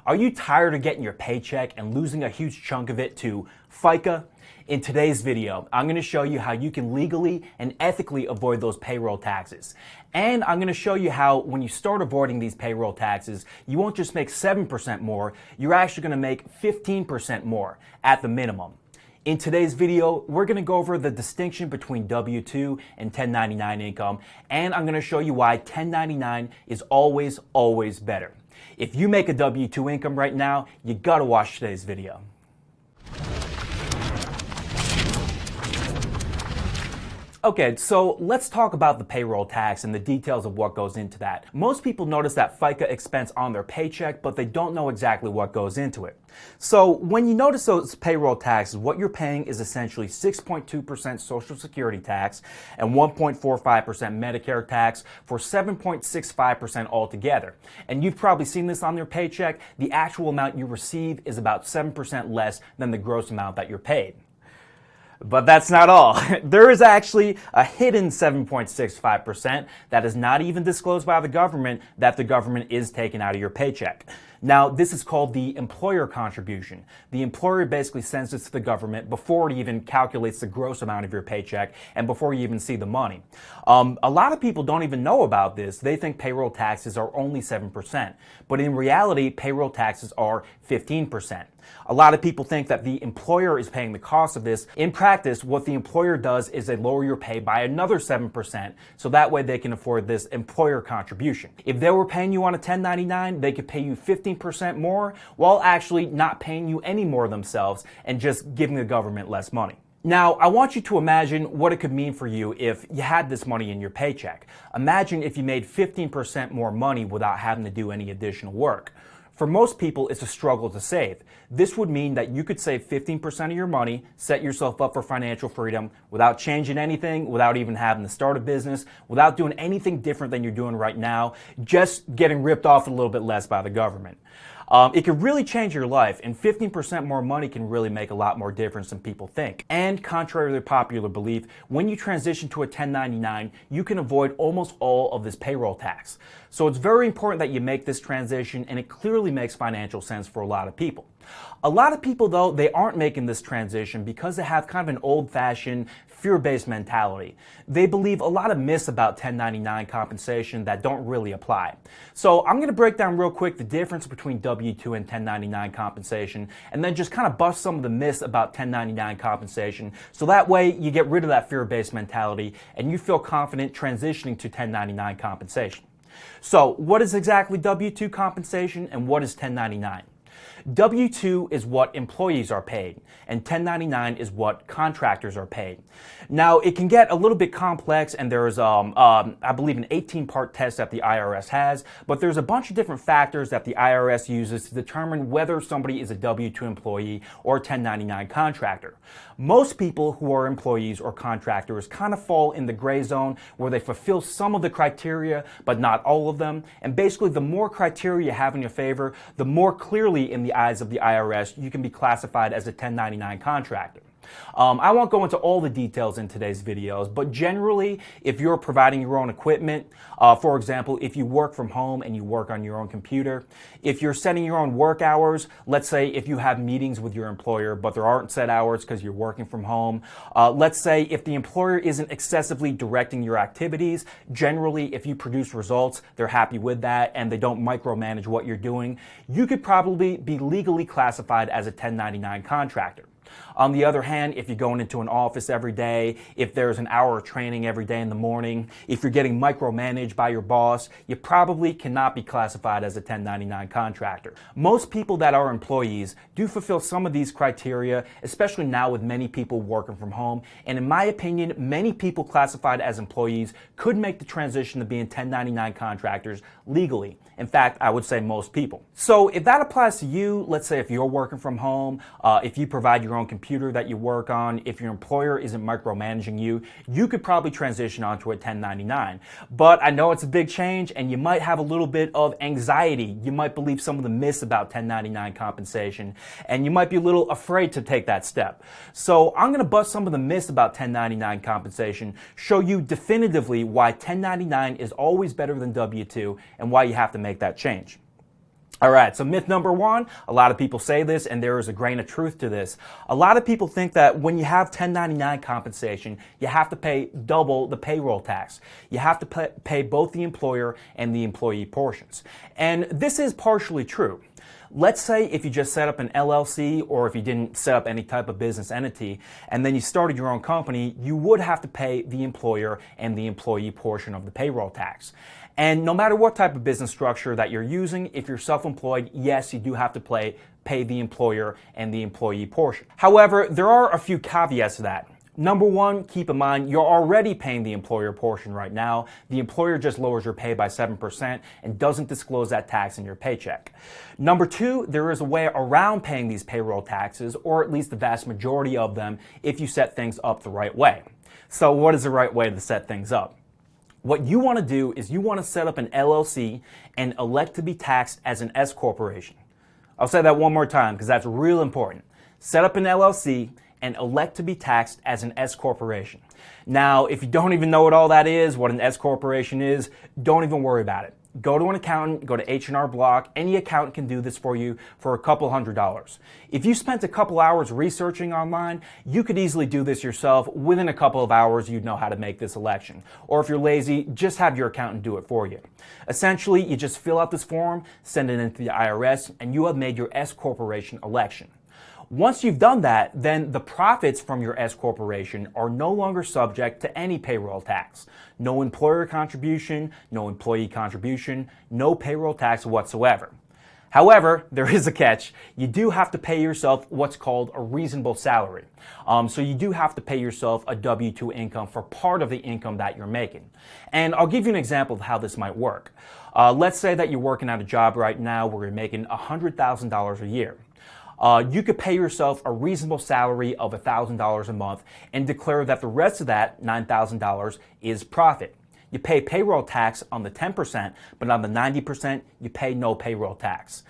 Are you tired of getting your paycheck and losing a huge chunk of it to FICA? In today's video, I'm going to show you how you can legally and ethically avoid those payroll taxes. And I'm going to show you how when you start avoiding these payroll taxes, you won't just make 7% more, you're actually going to make 15% more at the minimum. In today's video, we're going to go over the distinction between W-2 and 1099 income, and I'm going to show you why 1099 is always better. If you make a W-2 income right now, you got to watch today's video. Okay, so let's talk about the payroll tax and the details of what goes into that. Most people notice that FICA expense on their paycheck, but they don't know exactly what goes into it. So when you notice those payroll taxes, what you're paying is essentially 6.2% Social Security tax and 1.45% Medicare tax for 7.65% altogether. And you've probably seen this on your paycheck. The actual amount you receive is about 7% less than the gross amount that you're paid. But that's not all. There is actually a hidden 7.65% that is not even disclosed by the government that the government is taking out of your paycheck. Now, this is called the employer contribution. The employer basically sends this to the government before it even calculates the gross amount of your paycheck and before you even see the money. A lot of people don't even know about this. They think payroll taxes are only 7%, but in reality, payroll taxes are 15%. A lot of people think that the employer is paying the cost of this. In practice, what the employer does is they lower your pay by another 7%, so that way they can afford this employer contribution. If they were paying you on a 1099, they could pay you 15% more while actually not paying you any more themselves and just giving the government less money. Now, I want you to imagine what it could mean for you if you had this money in your paycheck. Imagine if you made 15% more money without having to do any additional work. For most people, it's a struggle to save. This would mean that you could save 15% of your money, set yourself up for financial freedom without changing anything, without even having to start a business, without doing anything different than you're doing right now, just getting ripped off a little bit less by the government. It can really change your life, and 15% more money can really make a lot more difference than people think. And contrary to popular belief, when you transition to a 1099, you can avoid almost all of this payroll tax. So it's very important that you make this transition, and it clearly makes financial sense for a lot of people. A lot of people, though, they aren't making this transition because they have kind of an old-fashioned, fear-based mentality. They believe a lot of myths about 1099 compensation that don't really apply. So I'm going to break down real quick the difference between W-2 and 1099 compensation, and then just kind of bust some of the myths about 1099 compensation, so that way you get rid of that fear-based mentality and you feel confident transitioning to 1099 compensation. So what is exactly W-2 compensation and what is 1099? W-2 is what employees are paid, and 1099 is what contractors are paid. Now, it can get a little bit complex, and there's, I believe, an 18-part test that the IRS has, but there's a bunch of different factors that the IRS uses to determine whether somebody is a W-2 employee or a 1099 contractor. Most people who are employees or contractors kind of fall in the gray zone where they fulfill some of the criteria, but not all of them, and basically the more criteria you have in your favor, the more clearly in the eyes of the IRS you can be classified as a 1099 contractor. I won't go into all the details in today's videos, but generally, if you're providing your own equipment, for example, if you work from home and you work on your own computer, if you're setting your own work hours, let's say if you have meetings with your employer, but there aren't set hours because you're working from home, let's say if the employer isn't excessively directing your activities, generally if you produce results, they're happy with that and they don't micromanage what you're doing, you could probably be legally classified as a 1099 contractor. On the other hand, if you're going into an office every day, if there's an hour of training every day in the morning, if you're getting micromanaged by your boss, you probably cannot be classified as a 1099 contractor. Most people that are employees do fulfill some of these criteria, especially now with many people working from home. And in my opinion, many people classified as employees could make the transition to being 1099 contractors legally. In fact, I would say most people. So if that applies to you, let's say if you're working from home, if you provide your own computer that you work on, if your employer isn't micromanaging you, you could probably transition onto a 1099. But I know it's a big change and you might have a little bit of anxiety. You might believe some of the myths about 1099 compensation and you might be a little afraid to take that step. So I'm going to bust some of the myths about 1099 compensation, show you definitively why 1099 is always better than W-2 and why you have to make that change. All right, so myth number one, a lot of people say this, and there is a grain of truth to this. A lot of people think that when you have 1099 compensation, you have to pay double the payroll tax. You have to pay both the employer and the employee portions. And this is partially true. Let's say if you just set up an LLC or if you didn't set up any type of business entity and then you started your own company, you would have to pay the employer and the employee portion of the payroll tax. And no matter what type of business structure that you're using, if you're self-employed, yes, you do have to pay the employer and the employee portion. However, there are a few caveats to that. Number one, keep in mind, you're already paying the employer portion right now. The employer just lowers your pay by 7% and doesn't disclose that tax in your paycheck. Number two, there is a way around paying these payroll taxes, or at least the vast majority of them, if you set things up the right way. So what is the right way to set things up? What you want to do is you want to set up an LLC and elect to be taxed as an S corporation. I'll say that one more time because that's real important. Set up an LLC and elect to be taxed as an S corporation. Now, if you don't even know what all that is, what an S corporation is, don't even worry about it. Go to an accountant, go to H&R Block. Any accountant can do this for you for a couple $100s. If you spent a couple hours researching online, you could easily do this yourself. Within a couple of hours, you'd know how to make this election. Or if you're lazy, just have your accountant do it for you. Essentially, you just fill out this form, send it into the IRS, and you have made your S corporation election. Once you've done that, then the profits from your S corporation are no longer subject to any payroll tax. No employer contribution, no employee contribution, no payroll tax whatsoever. However, there is a catch. You do have to pay yourself what's called a reasonable salary. So you do have to pay yourself a W-2 income for part of the income that you're making. And I'll give you an example of how this might work. Let's say that you're working at a job right now where you're making $100,000 a year. You could pay yourself a reasonable salary of $1,000 a month and declare that the rest of that $9,000 is profit. You pay payroll tax on the 10%, but on the 90%, you pay no payroll tax.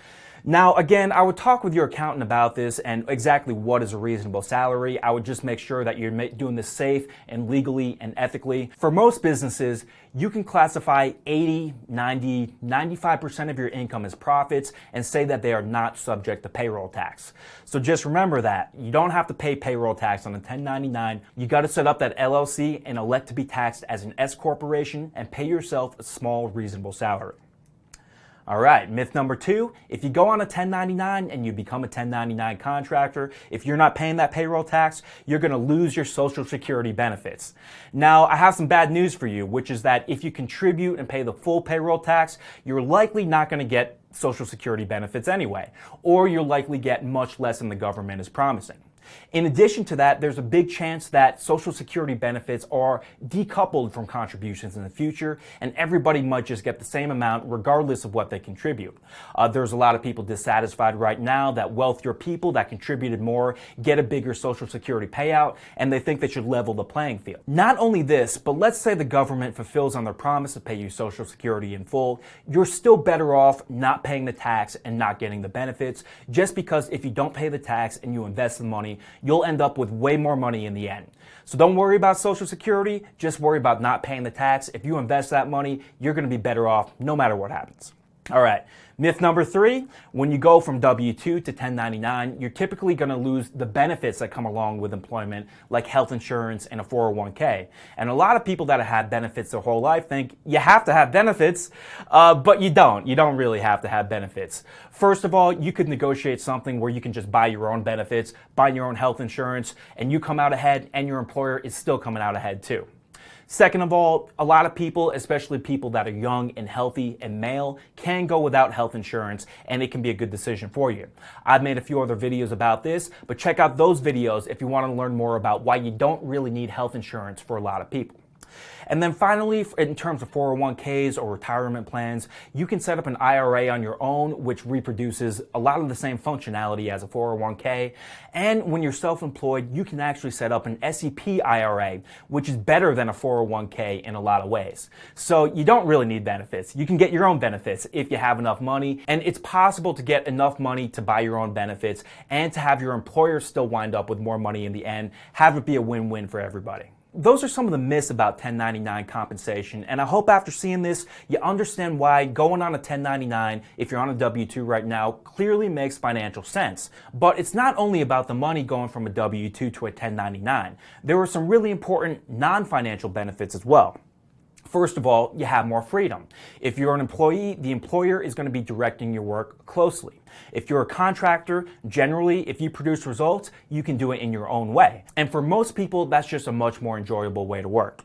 Now, again, I would talk with your accountant about this and exactly what is a reasonable salary. I would just make sure that you're doing this safe and legally and ethically. For most businesses, you can classify 80, 90, 95% of your income as profits and say that they are not subject to payroll tax. So just remember that. You don't have to pay payroll tax on a 1099. You got to set up that LLC and elect to be taxed as an S corporation and pay yourself a small, reasonable salary. All right, myth number two, if you go on a 1099 and you become a 1099 contractor, if you're not paying that payroll tax, you're going to lose your Social Security benefits. Now, I have some bad news for you, which is that if you contribute and pay the full payroll tax, you're likely not going to get Social Security benefits anyway, or you'll likely get much less than the government is promising. In addition to that, there's a big chance that Social Security benefits are decoupled from contributions in the future, and everybody might just get the same amount regardless of what they contribute. There's a lot of people dissatisfied right now that wealthier people that contributed more get a bigger Social Security payout, and they think they should level the playing field. Not only this, but let's say the government fulfills on their promise to pay you Social Security in full, you're still better off not paying the tax and not getting the benefits, just because if you don't pay the tax and you invest the money, you'll end up with way more money in the end. So don't worry about Social Security, just worry about not paying the tax. If you invest that money, you're going to be better off no matter what happens. All right, myth number three, when you go from W-2 to 1099, you're typically going to lose the benefits that come along with employment, like health insurance and a 401k. And a lot of people that have had benefits their whole life think you have to have benefits, but you don't. You don't really have to have benefits. First of all, you could negotiate something where you can just buy your own benefits, buy your own health insurance, and you come out ahead and your employer is still coming out ahead too. Second of all, a lot of people, especially people that are young and healthy and male, can go without health insurance, and it can be a good decision for you. I've made a few other videos about this, but check out those videos if you want to learn more about why you don't really need health insurance for a lot of people. And then finally, in terms of 401ks or retirement plans, you can set up an IRA on your own, which reproduces a lot of the same functionality as a 401k. And when you're self-employed, you can actually set up an SEP IRA, which is better than a 401k in a lot of ways. So you don't really need benefits. You can get your own benefits if you have enough money. And it's possible to get enough money to buy your own benefits and to have your employer still wind up with more money in the end, have it be a win-win for everybody. those are some of the myths about 1099 compensation, and I hope after seeing this, you understand why going on a 1099, if you're on a W-2 right now, clearly makes financial sense. But it's not only about the money going from a W-2 to a 1099. There are some really important non-financial benefits as well. First of all, you have more freedom. If you're an employee, the employer is going to be directing your work closely. If you're a contractor, generally, if you produce results, you can do it in your own way. And for most people, that's just a much more enjoyable way to work.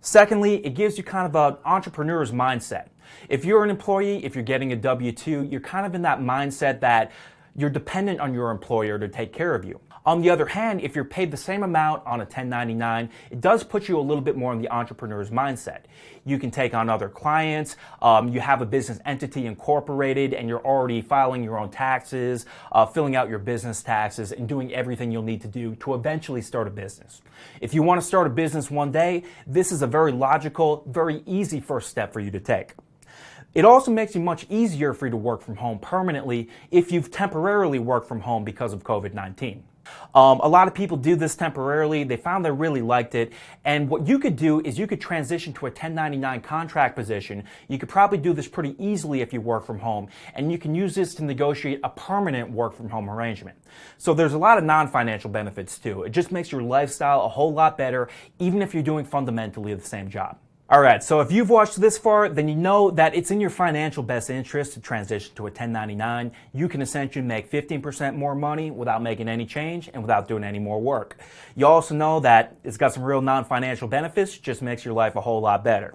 Secondly, it gives you kind of an entrepreneur's mindset. If you're an employee, if you're getting a W-2, you're kind of in that mindset that you're dependent on your employer to take care of you. On the other hand, if you're paid the same amount on a 1099, it does put you a little bit more in the entrepreneur's mindset. You can take on other clients, you have a business entity incorporated, and you're already filing your own taxes, filling out your business taxes, and doing everything you'll need to do to eventually start a business. If you want to start a business one day, this is a very logical, very easy first step for you to take. It also makes it much easier for you to work from home permanently if you've temporarily worked from home because of COVID-19. A lot of people do this temporarily. They found they really liked it. And what you could do is you could transition to a 1099 contract position. You could probably do this pretty easily if you work from home. And you can use this to negotiate a permanent work from home arrangement. So there's a lot of non-financial benefits too. It just makes your lifestyle a whole lot better, even if you're doing fundamentally the same job. Alright, so if you've watched this far, then you know that it's in your financial best interest to transition to a 1099. You can essentially make 15% more money without making any change and without doing any more work. You also know that it's got some real non-financial benefits, just makes your life a whole lot better.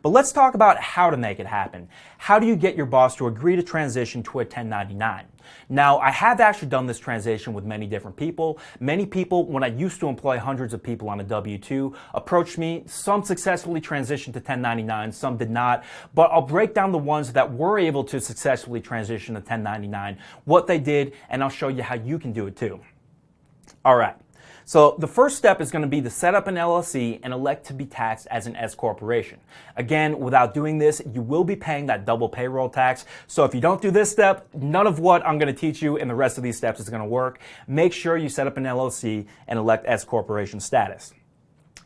But let's talk about how to make it happen. How do you get your boss to agree to transition to a 1099? Now, I have actually done this transition with many different people. Many people, when I used to employ hundreds of people on a W-2, approached me. Some successfully transitioned to 1099, some did not. But I'll break down the ones that were able to successfully transition to 1099, what they did, and I'll show you how you can do it too. All right. So the first step is going to be to set up an LLC and elect to be taxed as an S corporation. Again, without doing this, you will be paying that double payroll tax. So if you don't do this step, none of what I'm going to teach you in the rest of these steps is going to work. Make sure you set up an LLC and elect S corporation status.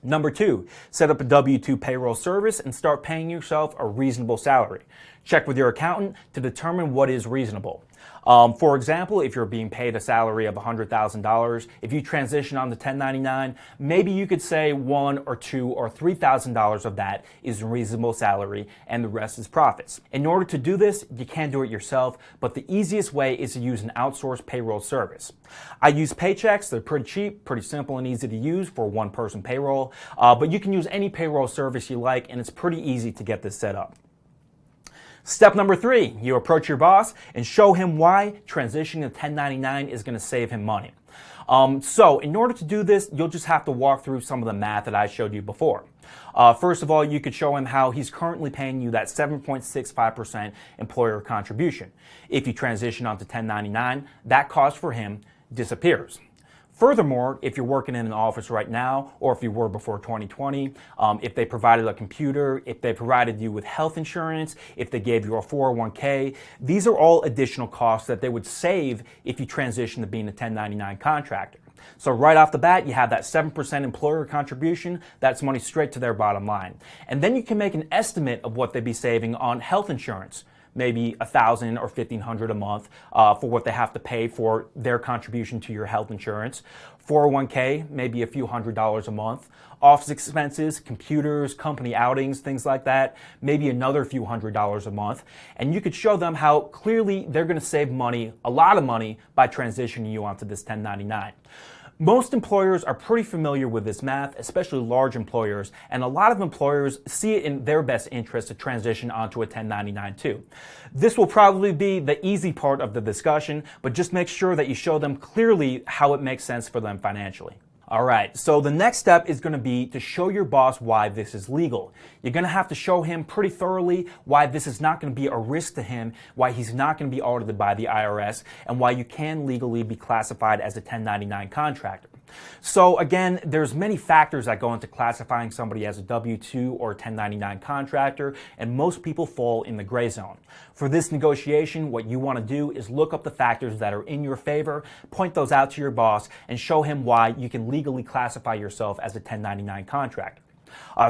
Number 2, set up a W-2 payroll service and start paying yourself a reasonable salary. Check with your accountant to determine what is reasonable. For example, if you're being paid a salary of $100,000, if you transition on to 1099, maybe you could say $1,000 or $2,000 or $3,000 of that is a reasonable salary and the rest is profits. In order to do this, you can do it yourself, but the easiest way is to use an outsourced payroll service. I use Paychex. They're pretty cheap, pretty simple and easy to use for one-person payroll, but you can use any payroll service you like, and it's pretty easy to get this set up. Step number 3, you approach your boss and show him why transitioning to 1099 is going to save him money. So in order to do this, you'll just have to walk through some of the math that I showed you before. First of all, you could show him how he's currently paying you that 7.65% employer contribution. If you transition onto 1099, that cost for him disappears. Furthermore, if you're working in an office right now, or if you were before 2020, if they provided a computer, if they provided you with health insurance, if they gave you a 401k, these are all additional costs that they would save if you transition to being a 1099 contractor. So right off the bat, you have that 7% employer contribution. That's money straight to their bottom line. And then you can make an estimate of what they'd be saving on health insurance. Maybe $1,000 or $1,500 a month for what they have to pay for their contribution to your health insurance. 401k, maybe a few $100s a month. Office expenses, computers, company outings, things like that, maybe another few $100s a month. And you could show them how clearly they're going to save money, a lot of money, by transitioning you onto this 1099. Most employers are pretty familiar with this math, especially large employers, and a lot of employers see it in their best interest to transition onto a 1099 too. This will probably be the easy part of the discussion, but just make sure that you show them clearly how it makes sense for them financially. All right, so the next step is going to be to show your boss why this is legal. You're going to have to show him pretty thoroughly why this is not going to be a risk to him, why he's not going to be audited by the IRS, and why you can legally be classified as a 1099 contractor. So again, there's many factors that go into classifying somebody as a W-2 or 1099 contractor, and most people fall in the gray zone. For this negotiation, what you want to do is look up the factors that are in your favor, point those out to your boss, and show him why you can legally classify yourself as a 1099 contractor.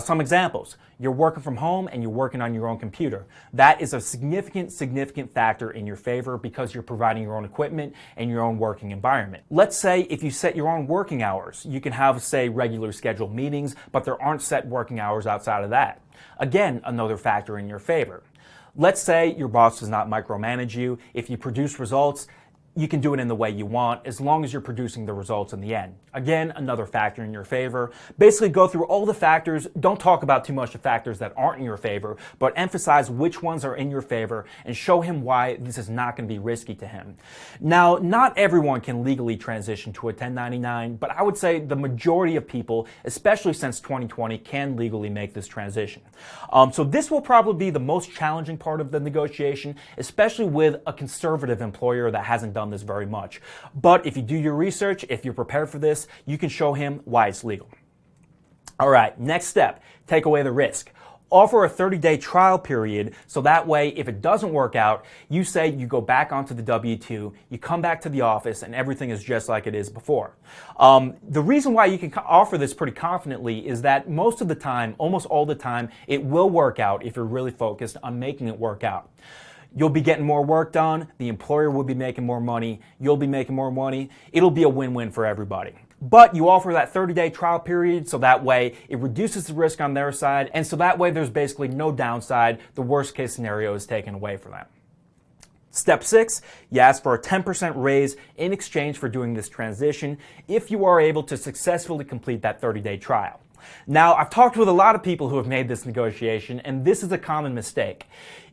Some examples. You're working from home and you're working on your own computer. That is a significant factor in your favor because you're providing your own equipment and your own working environment. Let's say if you set your own working hours, you can have, say, regular scheduled meetings, but there aren't set working hours outside of that. Again, another factor in your favor. Let's say your boss does not micromanage you. If you produce results, you can do it in the way you want as long as you're producing the results in the end. Again, another factor in your favor. Basically go through all the factors. Don't talk about too much the factors that aren't in your favor, but emphasize which ones are in your favor and show him why this is not going to be risky to him. Now, not everyone can legally transition to a 1099, but I would say the majority of people, especially since 2020, can legally make this transition. So this will probably be the most challenging part of the negotiation, especially with a conservative employer that hasn't done this very much. But if you do your research, if you're prepared for this, you can show him why it's legal. All right, next step, take away the risk. Offer a 30-day trial period so that way if it doesn't work out, you say you go back onto the W-2, you come back to the office and everything is just like it is before. The reason why you can offer this pretty confidently is that most of the time, almost all the time, it will work out if you're really focused on making it work out. You'll be getting more work done, the employer will be making more money, you'll be making more money, it'll be a win-win for everybody. But you offer that 30-day trial period so that way it reduces the risk on their side, and so that way there's basically no downside. The worst case scenario is taken away from them. Step 6, you ask for a 10% raise in exchange for doing this transition if you are able to successfully complete that 30-day trial. Now, I've talked with a lot of people who have made this negotiation, and this is a common mistake.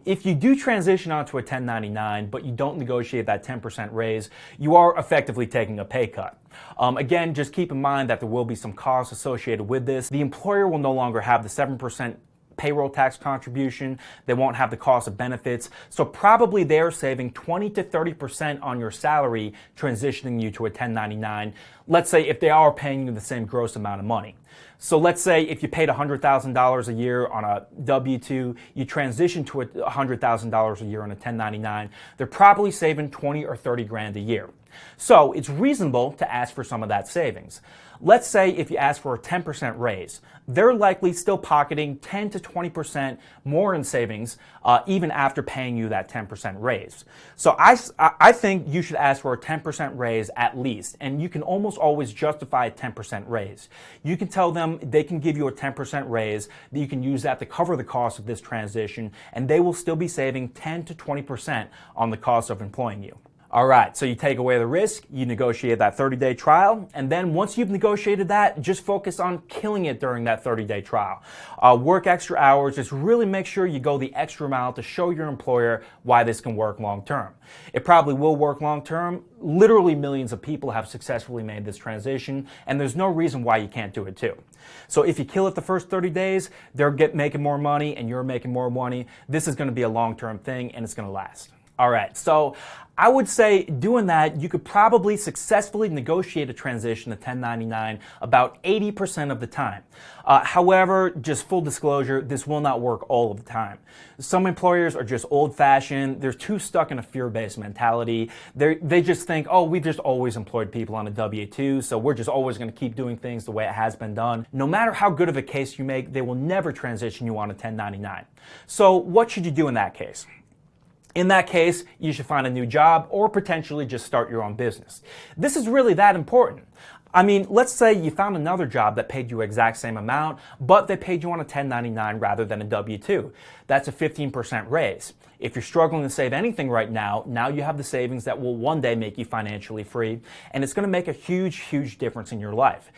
If you do transition onto a 1099, but you don't negotiate that 10% raise, you are effectively taking a pay cut. Again, just keep in mind that there will be some costs associated with this. The employer will no longer have the 7% payroll tax contribution. They won't have the cost of benefits. So probably they're saving 20 to 30% on your salary transitioning you to a 1099. Let's say if they are paying you the same gross amount of money. So let's say if you paid $100,000 a year on a W-2, you transition to $100,000 a year on a 1099, they're probably saving 20 or 30 grand a year. So it's reasonable to ask for some of that savings. Let's say if you ask for a 10% raise, they're likely still pocketing 10 to 20% more in savings even after paying you that 10% raise. So I think you should ask for a 10% raise at least, and you can almost always justify a 10% raise. You can tell them they can give you a 10% raise, that you can use that to cover the cost of this transition, and they will still be saving 10 to 20% on the cost of employing you. All right, so you take away the risk, you negotiate that 30-day trial, and then once you've negotiated that, just focus on killing it during that 30-day trial. Work extra hours, just really make sure you go the extra mile to show your employer why this can work long term. It probably will work long term. Literally millions of people have successfully made this transition, and there's no reason why you can't do it too. So if you kill it the first 30 days, they're making more money and you're making more money. This is going to be a long-term thing and it's going to last. All right, so I would say doing that, you could probably successfully negotiate a transition to 1099 about 80% of the time. However, just full disclosure, this will not work all of the time. Some employers are just old-fashioned. They're too stuck in a fear-based mentality. They just think, oh, we've just always employed people on a W-2, so we're just always going to keep doing things the way it has been done. No matter how good of a case you make, they will never transition you on a 1099. So what should you do in that case? In that case, you should find a new job or potentially just start your own business. This is really that important. I mean, let's say you found another job that paid you the exact same amount, but they paid you on a 1099 rather than a W-2. That's a 15% raise. If you're struggling to save anything right now, now you have the savings that will one day make you financially free, and it's going to make a huge, huge difference in your life.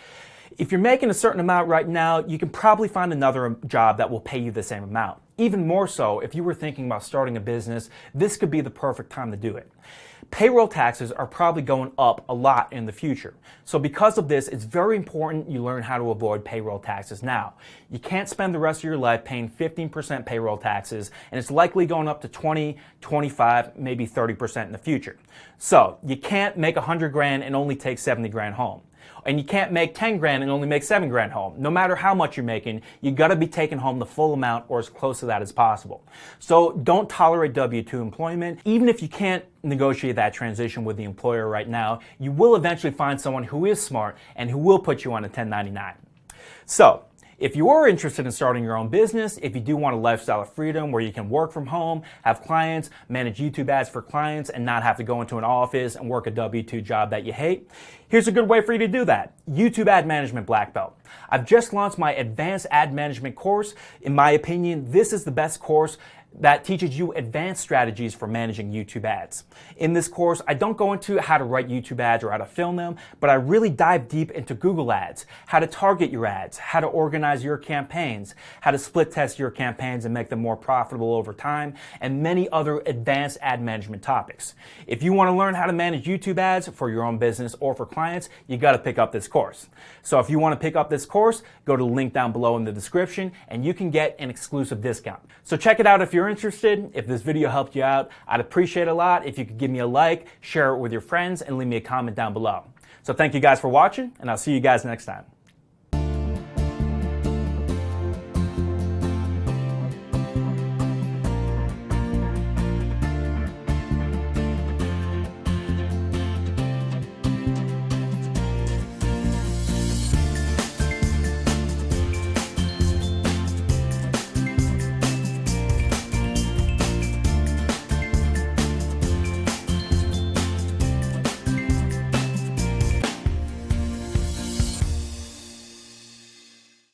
If you're making a certain amount right now, you can probably find another job that will pay you the same amount. Even more so, if you were thinking about starting a business, this could be the perfect time to do it. Payroll taxes are probably going up a lot in the future. So because of this, it's very important you learn how to avoid payroll taxes now. You can't spend the rest of your life paying 15% payroll taxes, and it's likely going up to 20, 25, maybe 30% in the future. So you can't make 100 grand and only take 70 grand home. And you can't make 10 grand and only make 7 grand home. No matter how much you're making, you gotta be taking home the full amount or as close to that as possible. So don't tolerate W-2 employment. Even if you can't negotiate that transition with the employer right now, you will eventually find someone who is smart and who will put you on a 1099. So, if you are interested in starting your own business, if you do want a lifestyle of freedom where you can work from home, have clients, manage YouTube ads for clients, and not have to go into an office and work a W-2 job that you hate, here's a good way for you to do that. YouTube Ad Management Black Belt. I've just launched my Advanced Ad Management course. In my opinion, this is the best course that teaches you advanced strategies for managing YouTube ads. In this course, I don't go into how to write YouTube ads or how to film them, but I really dive deep into Google Ads, how to target your ads, how to organize your campaigns, how to split test your campaigns and make them more profitable over time, and many other advanced ad management topics. If you want to learn how to manage YouTube ads for your own business or for clients, you got to pick up this course. So if you want to pick up this course, go to the link down below in the description and you can get an exclusive discount. So check it out if you're interested. If this video helped you out, I'd appreciate it a lot if you could give me a like, share it with your friends, and leave me a comment down below. So thank you guys for watching, and I'll see you guys next time.